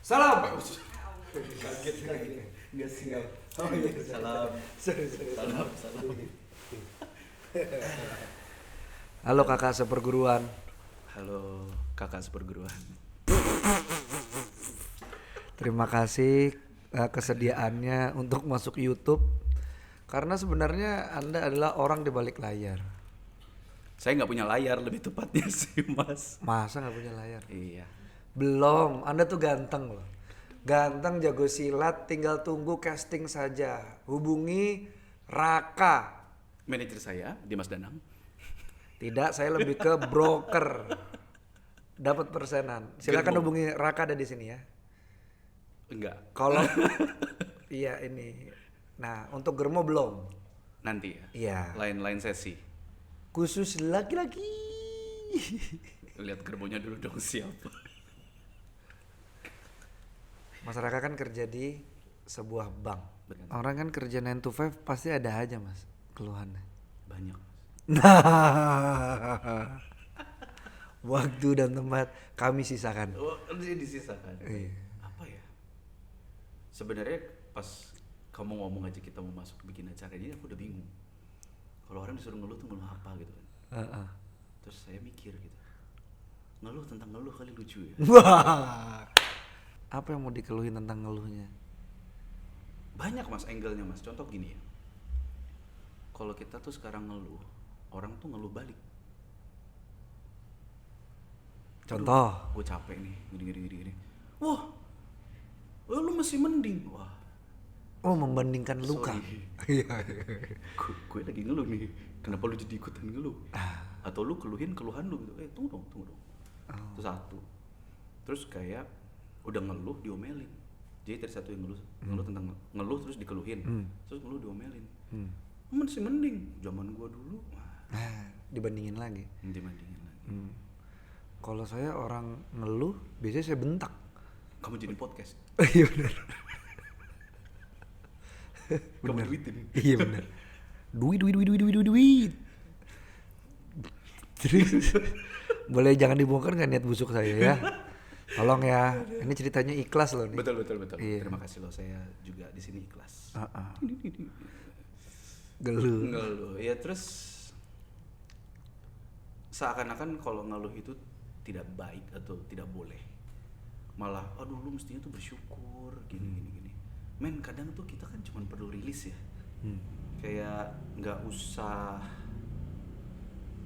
Salam. Kaget lagi. Enggak siap. Oh iya, salam. Salam. Halo kakak seperguruan. Halo kakak seperguruan. Terima kasih kesediaannya untuk masuk YouTube. Karena sebenarnya Anda adalah orang di balik layar. Saya nggak punya layar, lebih tepatnya sih mas. Masa nggak punya layar? Iya. Belum, Anda tuh ganteng loh. Ganteng, jago silat, tinggal tunggu casting saja. Hubungi Raka. Manajer saya Dimas Danang. Tidak, saya lebih ke broker. Dapat persenan. Silakan Germo. hubungi Raka, ada di sini ya. Enggak. Kalau iya ini. Nah, untuk Germo belum. Nanti ya. Iya. Lain sesi. Khusus laki-laki. Lihat gerbonya dulu dong siapa. Mas Raka kan kerja di sebuah bank. Benar. Orang kan kerja 9 to 5 pasti ada aja mas keluhannya. Banyak. Nah, waktu dan tempat kami sisakan. Oh, ini disisakan. Iya. Apa ya? Sebenarnya pas kamu ngomong aja kita mau masuk bikin acara ini, aku udah bingung. Kalau orang disuruh ngeluh tuh ngeluh apa gitu kan? Terus saya mikir gitu. Ngeluh tentang ngeluh kali lucu ya. Wah, apa yang mau dikeluhin tentang ngeluhnya? Banyak mas angle-nya mas. Contoh gini ya. Kalau kita tuh sekarang ngeluh, orang tuh ngeluh balik. Contoh. Gue capek nih, gini. Wah, lu masih mending. Wah, Oh, membandingkan luka. sorry. Gue lagi ngeluh nih. Kenapa lu jadi ikutan ngeluh? Atau lu keluhin keluhan lu gitu. Tunggu dong. Itu satu. Terus kayak udah ngeluh diomelin. Jadi dari satu yang ngeluh tentang ngeluh terus dikeluhin. Terus ngeluh diomelin. Masih mending zaman gua dulu. Nah, dibandingin lagi. Dibandingin lagi. Kalau saya orang ngeluh, biasanya saya bentak. Kamu jadi podcast. Iya benar. Kamu duitin. Iya benar. Duit. Terus boleh jangan dibongkar nggak niat busuk saya ya. Tolong ya. Ini ceritanya ikhlas loh nih. Betul. Iya. Terima kasih loh, saya juga di sini ikhlas. Geluh. Ngeluh. Ya terus seakan-akan kalau ngeluh itu tidak baik atau tidak boleh. Malah aduh lu mestinya tuh bersyukur gini. Men kadang tuh kita kan cuma perlu rilis ya. Kayak nggak usah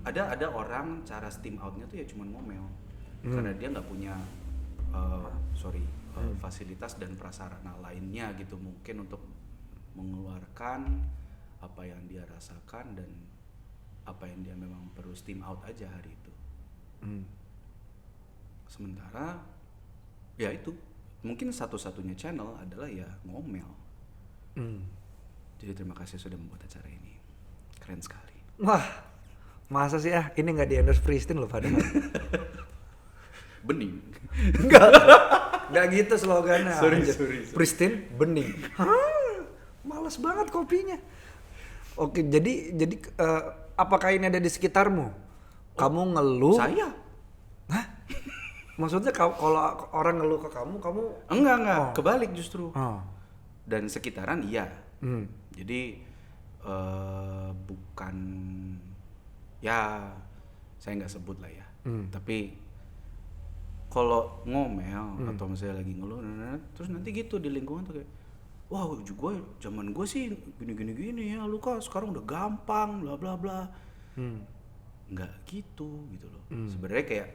ada orang cara steam outnya tuh ya cuma ngomel. Karena dia nggak punya fasilitas dan prasarana lainnya gitu mungkin untuk mengeluarkan apa yang dia rasakan dan apa yang dia memang perlu steam out aja hari itu. Sementara ya itu mungkin satu-satunya channel adalah ya ngomel. Jadi terima kasih sudah membuat acara ini, keren sekali. Wah, masa sih ini nggak di endorse Pristine loh padahal. Bening. Nggak gitu slogannya. Sorry. Pristine bening. Males banget kopinya. Oke, jadi apakah ini ada di sekitarmu? Kamu ngeluh? Saya? Hah? Maksudnya kalau orang ngeluh ke kamu Enggak, kebalik justru. Oh. Dan sekitaran iya. Jadi bukan ya saya nggak sebut lah ya. Tapi kalau ngomel atau misalnya lagi ngeluh, terus nanti gitu di lingkungan tuh kayak, wah juga zaman gue sih gini ya, lu kan sekarang udah gampang, bla bla bla. Nggak gitu loh. Sebenarnya kayak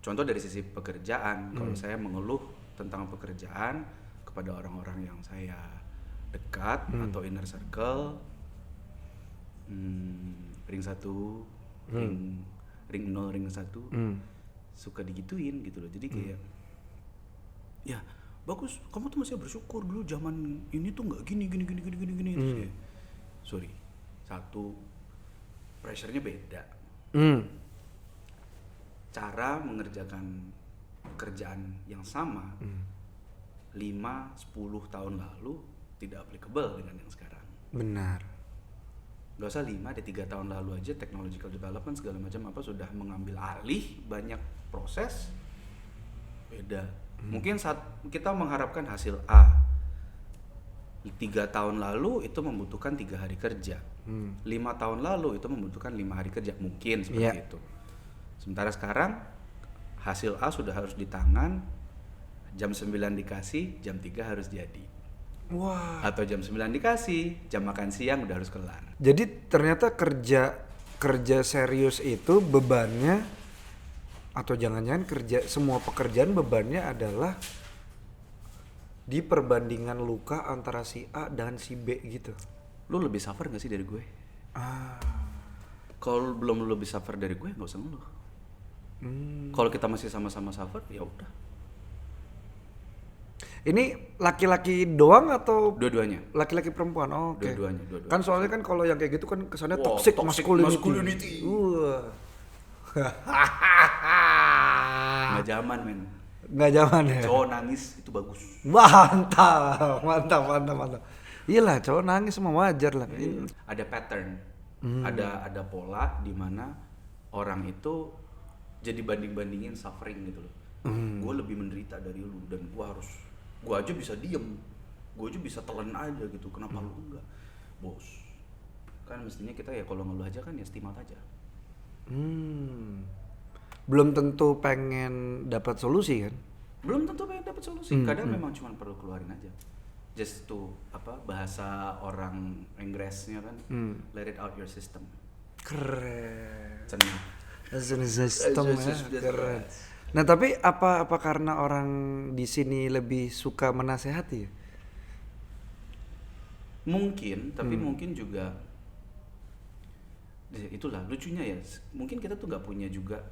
contoh dari sisi pekerjaan, kalau saya mengeluh tentang pekerjaan kepada orang-orang yang saya dekat atau inner circle, ring 1, ring 0, ring 1, suka digituin gitu loh. Jadi kayak ya bagus, kamu tuh masih bersyukur dulu zaman ini tuh nggak gini. Terus kayak, sorry, satu pressure-nya beda. Cara mengerjakan pekerjaan yang sama 5-10 tahun lalu tidak applicable dengan yang sekarang. Benar. Gak usah 5, ada 3 tahun lalu aja technological development segala macam apa sudah mengambil alih banyak proses. Beda. Mungkin saat kita mengharapkan hasil A, 3 tahun lalu itu membutuhkan 3 hari kerja. 5 tahun lalu itu membutuhkan 5 hari kerja, mungkin seperti itu. Sementara sekarang hasil A sudah harus di tangan, jam 9 dikasih, jam 3 harus jadi. Wah. Atau jam 9 dikasih, jam makan siang udah harus kelar. Jadi ternyata kerja serius itu bebannya, atau jangan-jangan semua pekerjaan bebannya adalah di perbandingan luka antara si A dan si B gitu. Lu lebih suffer gak sih dari gue? Kalau belum lu lebih suffer dari gue, gak usah ngeluh. Kalau kita masih sama-sama suffer, ya udah. Ini laki-laki doang atau Dua-duanya. laki-laki perempuan? Oh, oke. Dua-duanya. Kan soalnya kan kalau yang kayak gitu kan kesannya Wah, toxic toxic masculinity. Nggak zaman, men. Nggak zaman ya. Cowok nangis itu bagus. Mantap. Iyalah, cowok nangis semua wajar lah. Ada pattern, ada pola di mana orang itu jadi banding-bandingin suffering gitu loh. Gue lebih menderita dari lu dan gue aja bisa diem, gue aja bisa telan aja gitu. Kenapa lu enggak, bos? Kan mestinya kita ya kalau ngeluh aja kan ya stimat aja. Belum tentu pengen dapat solusi kan? Belum tentu pengen dapat solusi. Kadang memang cuma perlu keluarin aja. Just to bahasa orang Inggrisnya kan, let it out your system. Keren. Cenah. Sistem ya, keren. Nah tapi apa karena orang di sini lebih suka menasehati ya? Mungkin, tapi mungkin juga itulah lucunya ya. Mungkin kita tuh nggak punya juga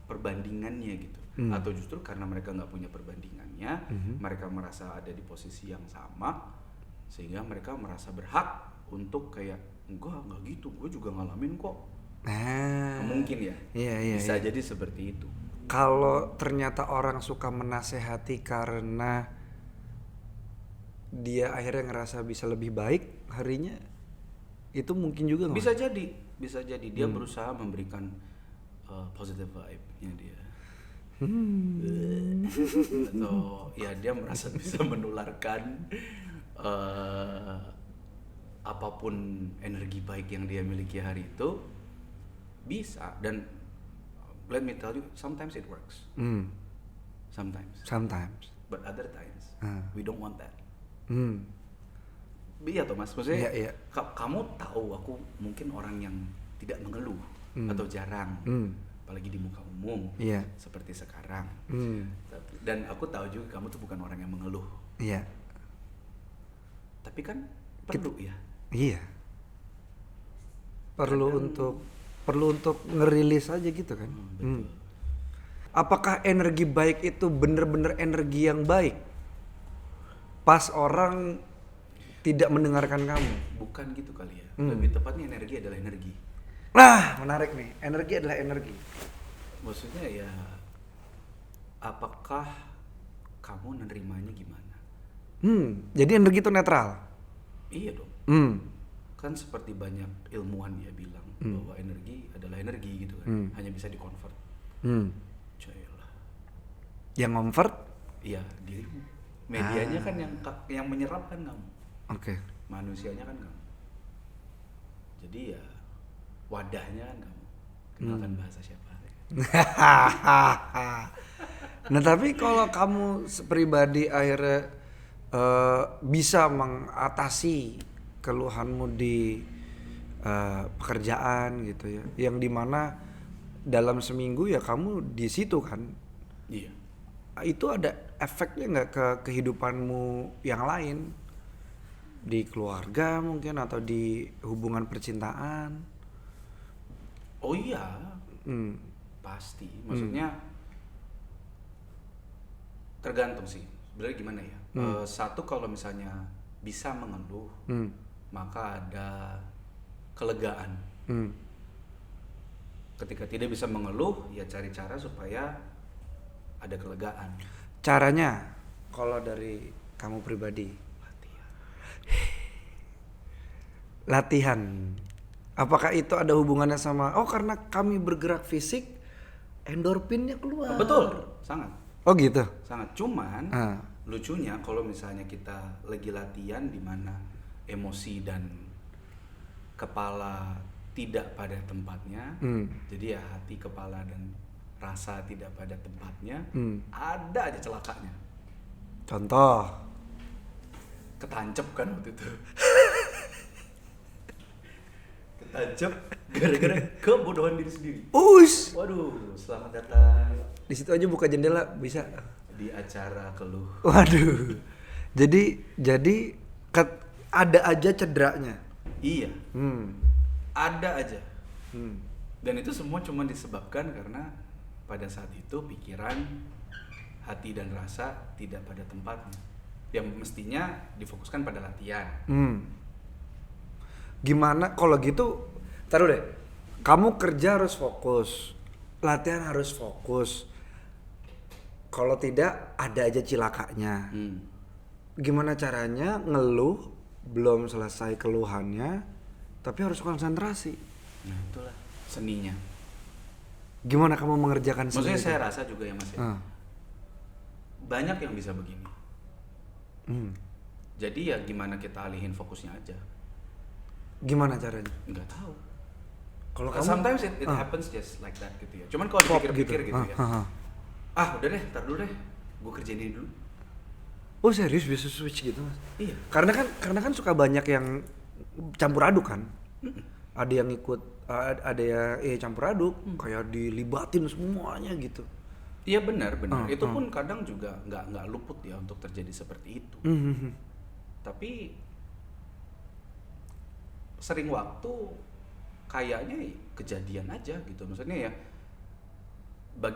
perbandingannya gitu. Atau justru karena mereka nggak punya perbandingannya, mereka merasa ada di posisi yang sama, sehingga mereka merasa berhak untuk kayak nggak gitu, gue juga ngalamin kok. Nah, Mungkin ya. Iya. Bisa jadi seperti itu. Kalau ternyata orang suka menasehati karena dia akhirnya ngerasa bisa lebih baik harinya, itu mungkin juga nggak? Bisa jadi dia berusaha memberikan positive vibe-nya dia. Atau ya dia merasa bisa menularkan apapun energi baik yang dia miliki hari itu, bisa. Dan let me tell you, sometimes it works. Sometimes. But other times, we don't want that. Iya Thomas, maksudnya Iya. Kamu tahu aku mungkin orang yang tidak mengeluh atau jarang, apalagi di muka umum, seperti sekarang. Dan aku tahu juga kamu tuh bukan orang yang mengeluh. Iya. Tapi kan perlu ya. Iya. Perlu untuk ngerilis aja gitu kan. Betul. Apakah energi baik itu bener-bener energi yang baik? Pas orang tidak mendengarkan kamu. Bukan gitu kali ya. Lebih tepatnya energi adalah energi. Nah, menarik nih. Energi adalah energi. Maksudnya ya, apakah kamu menerimanya gimana? Jadi energi itu netral. Iya dong. Kan seperti banyak ilmuwan ya bilang bahwa energi adalah energi gitu kan. Hanya bisa di-convert. Cailah. Yang convert? Iya, dirimu. Medianya kan yang menyerap kan kamu. Oke. Manusianya kan kamu. Jadi ya wadahnya kan kamu. Kenalkan bahasa siapa? Nah tapi kalau kamu pribadi akhirnya bisa mengatasi keluhanmu di pekerjaan gitu ya, yang dimana dalam seminggu ya kamu di situ kan, Iya. itu ada efeknya nggak ke kehidupanmu yang lain, di keluarga mungkin atau di hubungan percintaan? Oh iya. Pasti. Maksudnya tergantung sih. Sebenarnya gimana ya? Satu, kalau misalnya bisa mengeluh, maka ada kelegaan. Ketika tidak bisa mengeluh, ya cari cara supaya ada kelegaan. Caranya kalau dari kamu pribadi? Latihan. Apakah itu ada hubungannya sama karena kami bergerak fisik endorfinnya keluar? Betul, sangat. Oh gitu. sangat. Cuman Ah. lucunya kalau misalnya kita lagi latihan di mana emosi dan kepala tidak pada tempatnya, jadi ya hati, kepala dan rasa tidak pada tempatnya, ada aja celakanya. Contoh. Ketancep kan waktu itu. Ketancep gara-gara kebodohan diri sendiri. Us. Waduh, selamat datang Di situ aja buka jendela bisa. di acara keluh. Waduh. Jadi ada aja cederanya. Iya, Hmm. ada aja. Dan itu semua cuma disebabkan karena pada saat itu pikiran, hati dan rasa tidak pada tempatnya. Yang mestinya difokuskan pada latihan. Gimana kalau gitu? Taruh deh. Kamu kerja harus fokus, latihan harus fokus. Kalau tidak ada aja cilakanya. Gimana caranya ngeluh belum selesai keluhannya, tapi harus konsentrasi. Nah itulah seninya. Gimana kamu mengerjakan seni Maksudnya itu? saya rasa juga ya Mas ya. Banyak yang bisa begini. Jadi ya gimana kita alihin fokusnya aja. Gimana caranya? Nggak tahu. Kalau kamu Sometimes it happens just like that gitu ya. Cuman kalau pop dipikir-pikir gitu ya. Ah. Udah deh, ntar dulu deh. Gue kerjain ini dulu. Oh serius bisa switch gitu Mas? Iya. Karena kan suka banyak yang campur aduk kan. Ada yang ikut, ada yang campur aduk, kayak dilibatin semuanya gitu. Iya benar. Itu pun kadang juga nggak luput ya untuk terjadi seperti itu. Tapi sering waktu kayaknya kejadian aja gitu. Maksudnya ya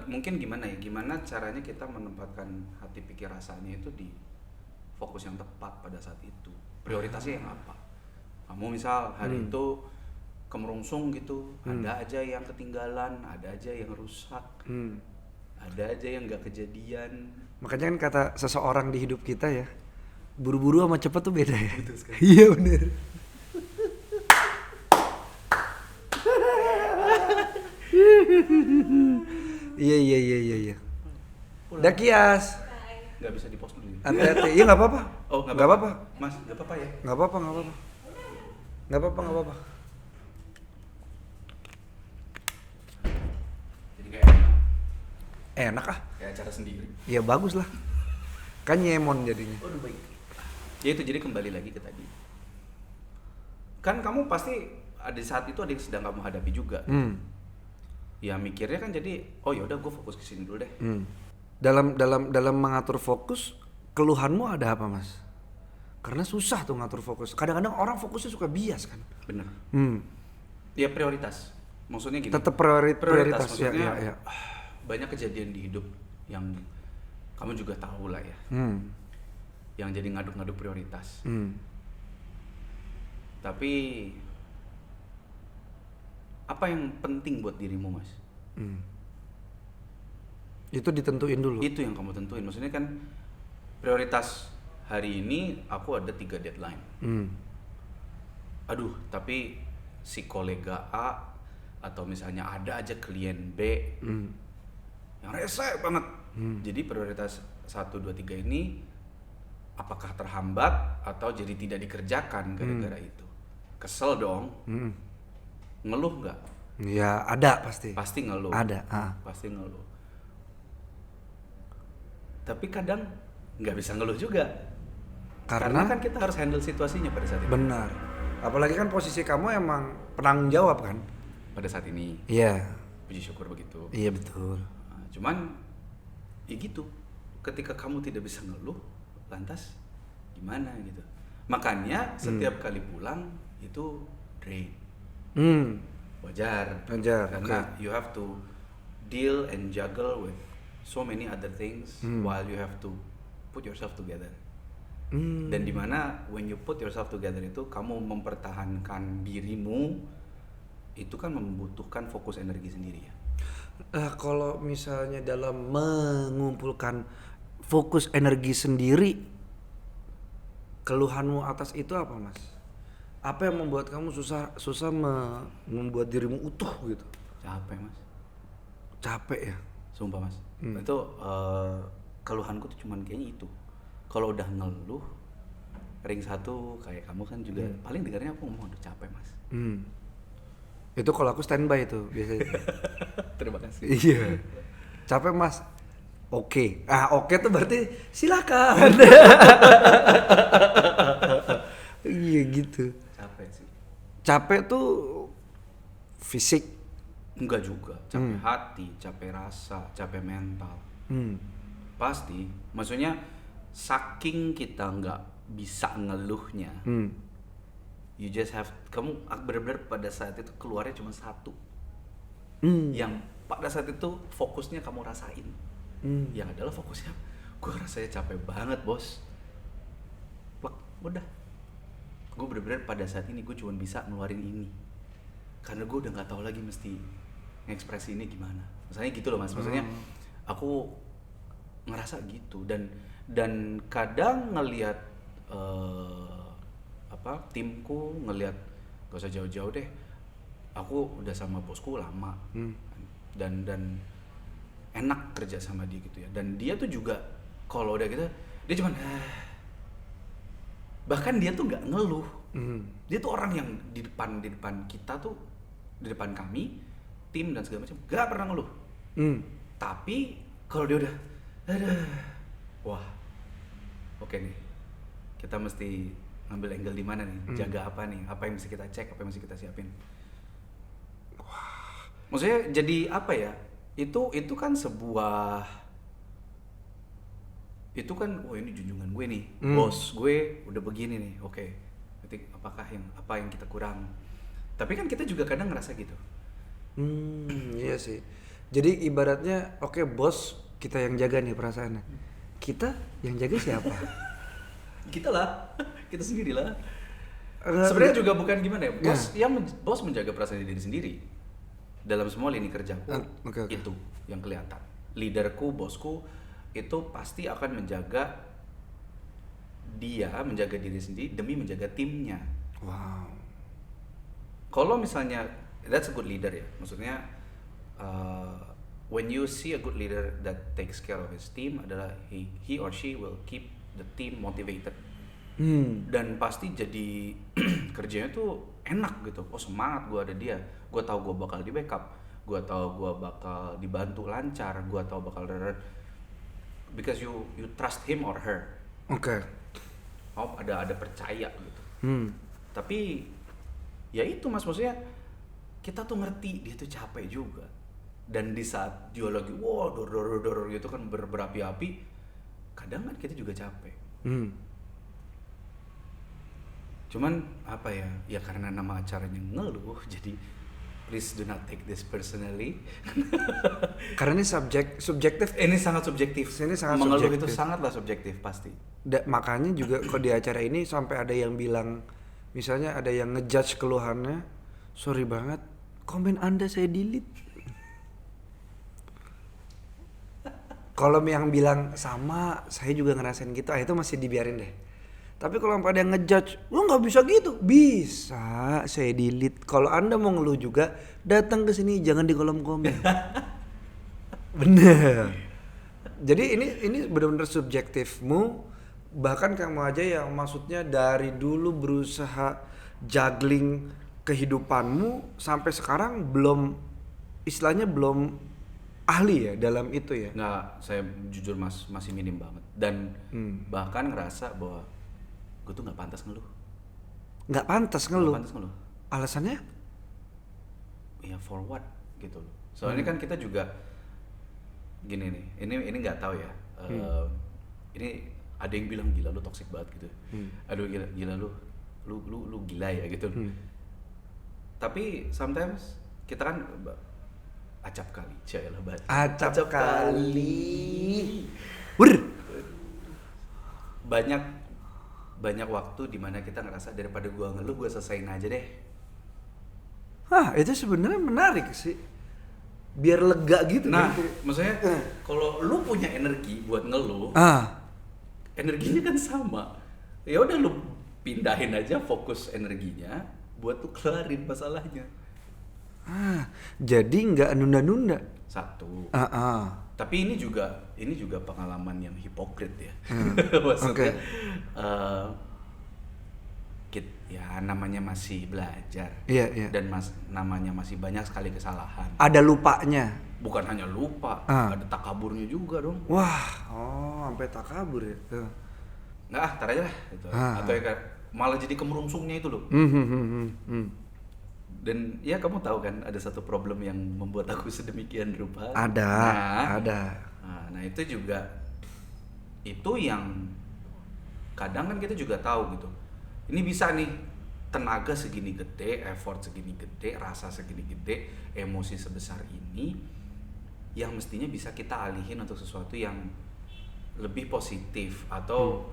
mungkin gimana caranya kita menempatkan hati, pikir, rasanya itu di fokus yang tepat pada saat itu. Prioritasnya yang apa? Kamu misal hari itu kemerungsung gitu, ada aja yang ketinggalan, ada aja yang rusak, ada aja yang nggak kejadian. Makanya kan kata seseorang di hidup kita ya, buru-buru sama cepet tuh beda ya. Betul sekali. Iya bener. Iya. Udah Kias. Nggak bisa di-post dulu. Hati-hati. Iya nggak apa-apa. Oh Nggak apa-apa. Mas, nggak apa-apa ya? Nggak apa-apa. Jadi kayak Enak ah. kayak acara sendiri. Ya bagus lah. Kan nyemon jadinya. Waduh baik. Ya itu jadi kembali lagi ke tadi. Kan kamu pasti ada di saat itu ada yang sedang kamu hadapi juga. Ya mikirnya kan jadi, oh ya udah gue fokus ke sini dulu deh. Dalam mengatur fokus, keluhanmu ada apa Mas? Karena susah tuh ngatur fokus. Kadang-kadang orang fokusnya suka bias kan. Bener. Ya prioritas. Maksudnya gini. Tetap prioritas. Maksudnya Ya. banyak kejadian di hidup yang kamu juga tahu lah ya. Yang jadi ngaduk-ngaduk prioritas. Tapi apa yang penting buat dirimu Mas? Itu ditentuin dulu. Itu yang kamu tentuin. Maksudnya kan prioritas hari ini aku ada 3 deadline. Aduh, tapi si kolega A atau misalnya ada aja klien B yang rese banget. Jadi prioritas 1, 2, 3 ini apakah terhambat atau jadi tidak dikerjakan gara-gara itu? Kesel dong. Ngeluh nggak? Ya ada pasti. Pasti ngeluh. Ada. Pasti ngeluh. Tapi kadang nggak bisa ngeluh juga. Karena kan kita harus handle situasinya pada saat itu. Benar. Apalagi kan posisi kamu emang penanggung jawab kan? Pada saat ini. Iya. Puji syukur begitu. Iya betul. Nah, cuman ya gitu. Ketika kamu tidak bisa ngeluh, lantas gimana gitu. Makanya setiap kali pulang itu drain. Wajar. Karena you have to deal and juggle with so many other things while you have to put yourself together. Dan dimana when you put yourself together itu kamu mempertahankan dirimu, itu kan membutuhkan fokus energi sendiri ya. Kalau misalnya dalam mengumpulkan fokus energi sendiri, keluhanmu atas itu apa Mas? Apa yang membuat kamu susah membuat dirimu utuh gitu? Capek Mas. Capek ya? Sumpah Mas. Itu keluhanku tuh cuman kayaknya itu. Kalau udah ngeluh ring 1 kayak kamu kan juga paling dengarnya aku ngomong udah capek mas. Itu kalau aku standby tuh biasanya. Terima kasih. Iya. Capek mas. Oke. Oke tuh berarti silakan. Iya gitu. Capek sih. Capek tuh fisik. Enggak juga. Capek hati, capek rasa, capek mental. Pasti. Maksudnya saking kita nggak bisa ngeluhnya. You just have, kamu benar-benar pada saat itu keluarnya cuma satu. Yang pada saat itu fokusnya kamu rasain. Yang adalah fokusnya, gue rasanya capek banget bos. Plak, udah. Gue bener-bener pada saat ini gue cuma bisa ngeluarin ini. Karena gue udah nggak tahu lagi mesti ngekspresi ini gimana. Misalnya gitu loh mas. Maksudnya aku ngerasa gitu dan kadang ngelihat timku ngelihat gak usah jauh-jauh deh. Aku udah sama bosku lama dan enak kerja sama dia gitu ya. Dan dia tuh juga kalau udah gitu dia cuman bahkan dia tuh nggak ngeluh. Dia tuh orang yang di depan kita tuh, di depan kami tim dan segala macam nggak pernah ngeluh. Tapi kalau dia udah wah oke nih, kita mesti ngambil angle di mana nih, jaga apa nih, apa yang mesti kita cek, apa yang mesti kita siapin. Wah, maksudnya jadi apa ya? Itu kan sebuah, itu kan, oh ini junjungan gue nih, bos gue udah begini nih, oke. Berarti apa yang kita kurang? Tapi kan kita juga kadang ngerasa gitu. Iya sih. Jadi ibaratnya, oke bos kita yang jaga nih perasaannya. Kita yang jaga siapa? Kita lah, kita sendiri lah. Sebenarnya juga bukan gimana ya, bos menjaga perasaan diri sendiri dalam semua lini kerjaku. Okay. Itu yang kelihatan. Leaderku, bosku itu pasti akan menjaga diri sendiri demi menjaga timnya. Wow. Kalau misalnya that's a good leader ya, maksudnya when you see a good leader that takes care of his team adalah he or she will keep the team motivated. Dan pasti jadi kerjanya tuh enak gitu. Oh semangat, gue ada dia, gue tahu gue bakal di backup, gue tahu gue bakal dibantu lancar, gue tahu bakal because you trust him or her. Oke. Oh ada percaya gitu. Tapi ya itu mas, maksudnya kita tuh ngerti dia tuh capek juga. Dan di saat dia lagi dor gitu kan berapi-api, kadang kan kita juga capek. Cuman apa ya? Ya karena nama acaranya ngeluh, jadi please do not take this personally. Karena ini subjektif. Ini sangat subjektif. Mengeluh subjektif. itu sangatlah subjektif pasti. Makanya juga kalau di acara ini sampai ada yang bilang, misalnya ada yang ngejudge keluhannya, sorry banget, komen Anda saya delete. Kalau yang bilang sama, saya juga ngerasain gitu, itu masih dibiarin deh. Tapi kalau ada yang ngejudge, lu nggak bisa gitu. Bisa, saya delete. Kalau Anda mau ngeluh juga, datang ke sini, jangan di kolom komen. Bener. Jadi ini benar-benar subjektifmu. Bahkan kamu aja yang maksudnya dari dulu berusaha juggling kehidupanmu sampai sekarang belum, istilahnya belum ahli ya dalam itu ya. Nggak, saya jujur mas masih minim banget. Dan bahkan ngerasa bahwa gue tuh nggak pantas ngeluh. Nggak pantas ngeluh. Alasannya? Ya for what gitu loh. Soalnya kan kita juga gini nih. Ini nggak tahu ya. Ini ada yang bilang gila lu toxic banget gitu. Aduh gila lu gila ya gitu. Tapi sometimes kita kan acap kali, cialah banget. Acap kali. Banyak waktu di mana kita ngerasa daripada gua ngeluh, gua selesain aja deh. Itu sebenarnya menarik sih. Biar lega gitu. Nah, maksudnya kalau lu punya energi buat ngeluh, energinya kan sama. Ya udah lu pindahin aja fokus energinya buat tuh kelarin masalahnya. Jadi nggak nunda-nunda. Satu. Ah. Tapi ini juga pengalaman yang hipokrit ya. Hmm. Maksudnya Oke. ya namanya masih belajar. Iya. Dan namanya masih banyak sekali kesalahan. Ada lupanya. Bukan hanya lupa, ada takaburnya juga dong. Wah, sampai takabur ya. Nggak, tar aja lah gitu. Atau ya malah jadi kemerungsungnya itu loh. Dan ya kamu tahu kan ada satu problem yang membuat aku sedemikian rupa. Ada. Nah itu juga itu yang kadang kan kita juga tahu gitu. Ini bisa nih tenaga segini gede, effort segini gede, rasa segini gede, emosi sebesar ini yang mestinya bisa kita alihin untuk sesuatu yang lebih positif atau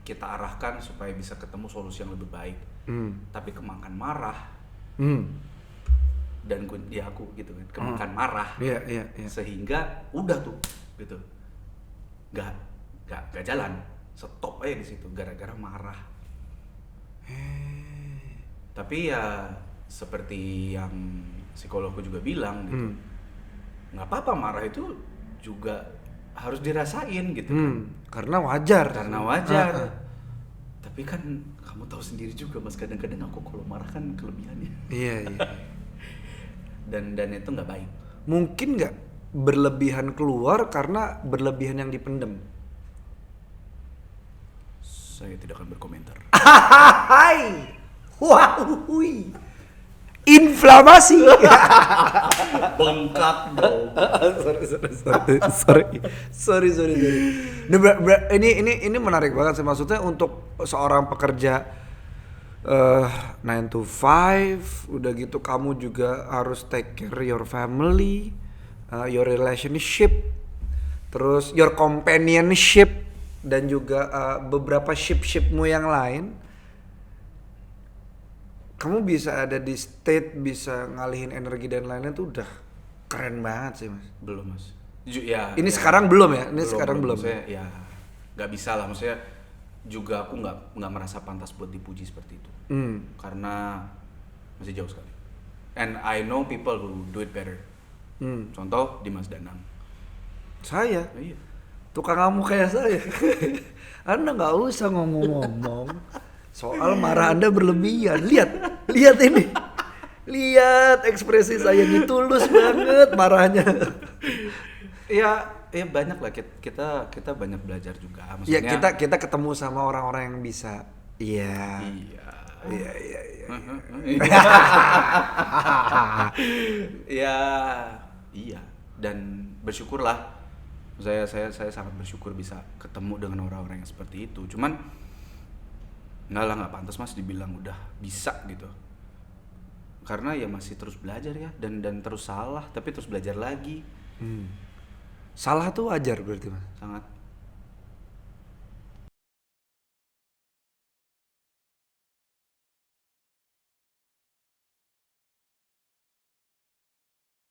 kita arahkan supaya bisa ketemu solusi yang lebih baik. Tapi kemakan marah. Dan aku gitu kan kemakan marah. Iya. Sehingga udah tuh gitu. Gak jalan. Stop aja di situ gara-gara marah. Tapi ya seperti yang psikologku juga bilang gitu. Nggak apa-apa marah itu juga harus dirasain gitu kan. Karena wajar. Tapi kan kamu tahu sendiri juga Mas, kadang-kadang aku kalau marah kan kelebihannya. Iya. dan itu nggak baik. Mungkin nggak berlebihan keluar karena berlebihan yang dipendem. Saya tidak akan berkomentar. Hai. Wah, inflamasi. Bengkak dong. Sorry. Ini menarik banget sih, maksudnya untuk seorang pekerja 9 to 5, udah gitu kamu juga harus take care your family, your relationship, terus your companionship, dan juga beberapa ship-shipmu yang lain. Kamu bisa ada di state bisa ngalihin energi dan lain-lain tuh udah keren banget sih Mas. Belum Mas. Ini sekarang belum ya? Sekarang belum. Maksudnya ya nggak bisa lah. Maksudnya juga aku nggak merasa pantas buat dipuji seperti itu. Karena masih jauh sekali. And I know people who do it better. Contoh Dimas Danang. Saya? Iya. Tukang kamu kayak saya. Anda nggak usah ngomong-ngomong. Soal marah Anda berlebihan. Lihat ini. Lihat ekspresi saya ini tulus banget marahnya. Ya banyak lah kita banyak belajar juga. Maksudnya kita ketemu sama orang-orang yang bisa. Iya. Iya. Dan bersyukurlah. Saya sangat bersyukur bisa ketemu dengan orang-orang yang seperti itu. Cuman nggak pantas Mas dibilang udah bisa gitu. Karena ya masih terus belajar ya dan terus salah tapi terus belajar lagi. Salah tuh wajar berarti Mas. Sangat